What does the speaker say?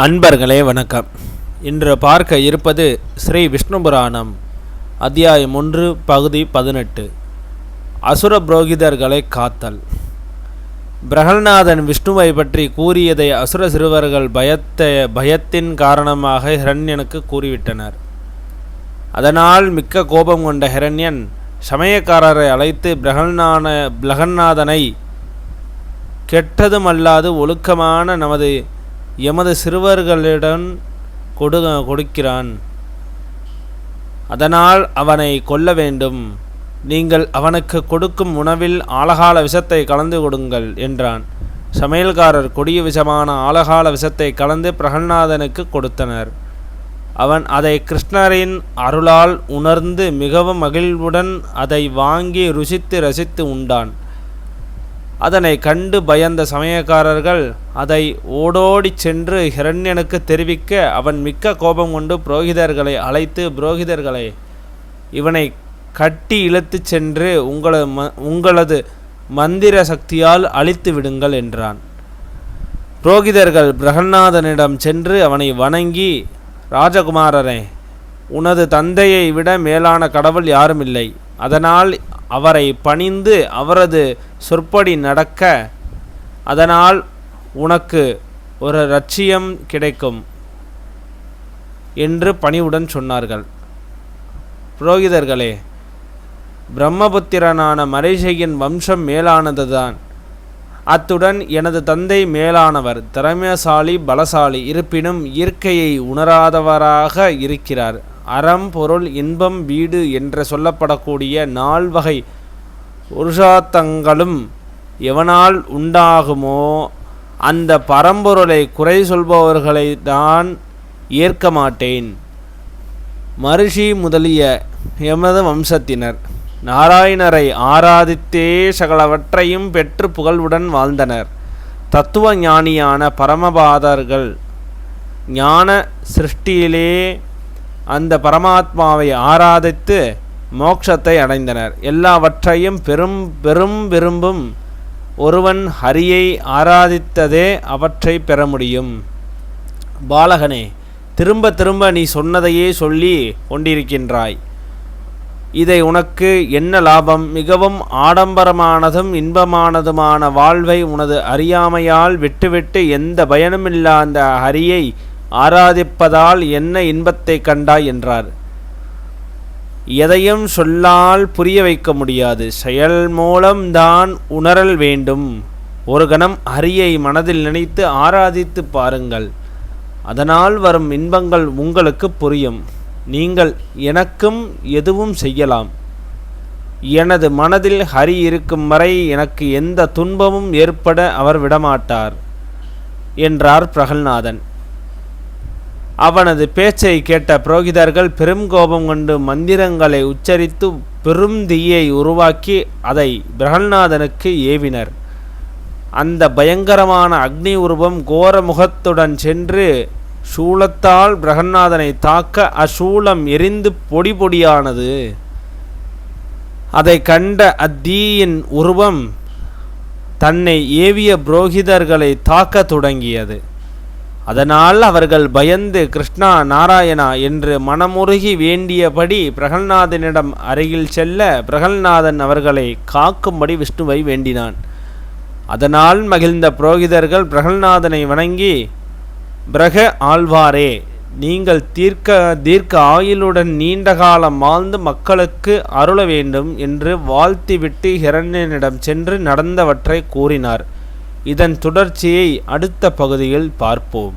அன்பர்களே வணக்கம். இன்று பார்க்க இருப்பது ஸ்ரீ விஷ்ணு புராணம் அத்தியாயம் 1 பகுதி 18. அசுர புரோகிதர்களை காத்தல். பிரகல்நாதன் விஷ்ணுவை பற்றி கூறியதை அசுர சிறுவர்கள் பயத்தின் காரணமாக ஹிரண்யனுக்கு கூறிவிட்டனர். அதனால் மிக்க கோபம் கொண்ட ஹிரண்யன் சமயக்காரரை அழைத்து பிரகல்நாதனை கெட்டதுமல்லாது ஒழுக்கமான எமது சிறுவர்களிடம் கொடுக்கிறான். அதனால் அவனை கொல்ல வேண்டும். நீங்கள் அவனுக்கு கொடுக்கும் உணவில் ஆலகால விஷத்தை கலந்து கொடுங்கள் என்றான். சமையல்காரர் கொடிய விஷமான ஆலகால விஷத்தை கலந்து பிரகல்நாதனுக்கு கொடுத்தனர். அவன் அதை கிருஷ்ணரின் அருளால் உணர்ந்து மிகவும் மகிழ்வுடன் அதை வாங்கி ருசித்து ரசித்து உண்டான். அதனை கண்டு பயந்த சமயக்காரர்கள் அதை ஓடோடி சென்று ஹிரண்யனுக்கு தெரிவிக்க அவன் மிக்க கோபம் கொண்டு புரோகிதர்களை அழைத்து, புரோகிதர்களை, இவனை கட்டி இழுத்து சென்று உங்களது மந்திர சக்தியால் அழித்து விடுங்கள் என்றான். புரோகிதர்கள் பிரகல்நாதனிடம் சென்று அவனை வணங்கி, ராஜகுமாரரே, உனது தந்தையை விட மேலான கடவுள் யாருமில்லை. அதனால் அவரை பணிந்து அவரது சொற்படி நடக்க, அதனால் உனக்கு ஒரு இரட்சியம் கிடைக்கும் என்று பணிவுடன் சொன்னார்கள். புரோகிதர்களே, பிரம்மபுத்திரனான மரிஷையின் வம்சம் மேலானதுதான். அத்துடன் எனது தந்தை மேலானவர், திறமைசாலி, பலசாலி. இருப்பினும் இயற்கையை உணராதவராக இருக்கிறார். அறம், பொருள், இன்பம், வீடு என்று சொல்லப்படக்கூடிய 4 வகை புருஷார்த்தங்களும் எவனால் உண்டாகுமோ அந்த பரம்பொருளை குறை சொல்பவர்களை தான் ஏற்க மாட்டேன். மரிஷி முதலிய எமது வம்சத்தினர் நாராயணரை ஆராதித்தே சகலவற்றையும் பெற்று புகழ்வுடன் வாழ்ந்தனர். தத்துவ ஞானியான பரமபாதர்கள் ஞான சிருஷ்டியிலே அந்த பரமாத்மாவை ஆராதித்து மோட்சத்தை அடைந்தனர். எல்லாவற்றையும் பெரும் விரும்பும் ஒருவன் ஹரியை ஆராதித்ததே அவற்றை பெற முடியும். பாலகனே, திரும்ப திரும்ப நீ சொன்னதையே சொல்லி கொண்டிருக்கின்றாய். இதை உனக்கு என்ன லாபம்? மிகவும் ஆடம்பரமானதும் இன்பமானதுமான வாழ்வை உனது அறியாமையால் விட்டுவிட்டு எந்த பயனுமில்லா அந்த ஹரியை ஆராதிப்பதால் என்ன இன்பத்தை கண்டாய் என்றார். எதையும் சொல்லால் புரிய வைக்க முடியாது. செயல் மூலம்தான் உணரல் வேண்டும். ஒரு கணம் ஹரியை மனதில் நினைத்து ஆராதித்து பாருங்கள். அதனால் வரும் இன்பங்கள் உங்களுக்கு புரியும். நீங்கள் எனக்கும் எதுவும் செய்யலாம். எனது மனதில் ஹரி இருக்கும் வரை எனக்கு எந்த துன்பமும் ஏற்பட அவர் விடமாட்டார் என்றார் பிரகல்நாதன். அவனது பேச்சை கேட்ட புரோகிதர்கள் பெரும் கோபம் கொண்டு மந்திரங்களை உச்சரித்து பெரும் தீயை உருவாக்கி அதை பிரகல்நாதனுக்கு ஏவினர். அந்த பயங்கரமான அக்னி உருவம் கோர முகத்துடன் சென்று சூலத்தால் பிரகல்நாதனை தாக்க அசூலம் எரிந்து பொடி பொடியானது. அதை கண்ட அத்தீயின் உருவம் தன்னை ஏவிய புரோகிதர்களை தாக்க தொடங்கியது. அதனால் அவர்கள் பயந்து கிருஷ்ணா, நாராயணா என்று மனமுருகி வேண்டியபடி பிரகல்நாதனிடம் அருகில் செல்ல பிரகல்நாதன் அவர்களை காக்கும்படி விஷ்ணுவை வேண்டினான். அதனால் மகிழ்ந்த புரோகிதர்கள் பிரகல்நாதனை வணங்கி, பிரக ஆழ்வாரே, நீங்கள் தீர்க்க ஆயுளுடன் நீண்ட காலம் வாழ்ந்து மக்களுக்கு அருள வேண்டும் என்று வாழ்த்திவிட்டு ஹிரண்யனிடம் சென்று நடந்தவற்றை கூறினார். இதன் தொடர்ச்சியை அடுத்த பகுதியில் பார்ப்போம்.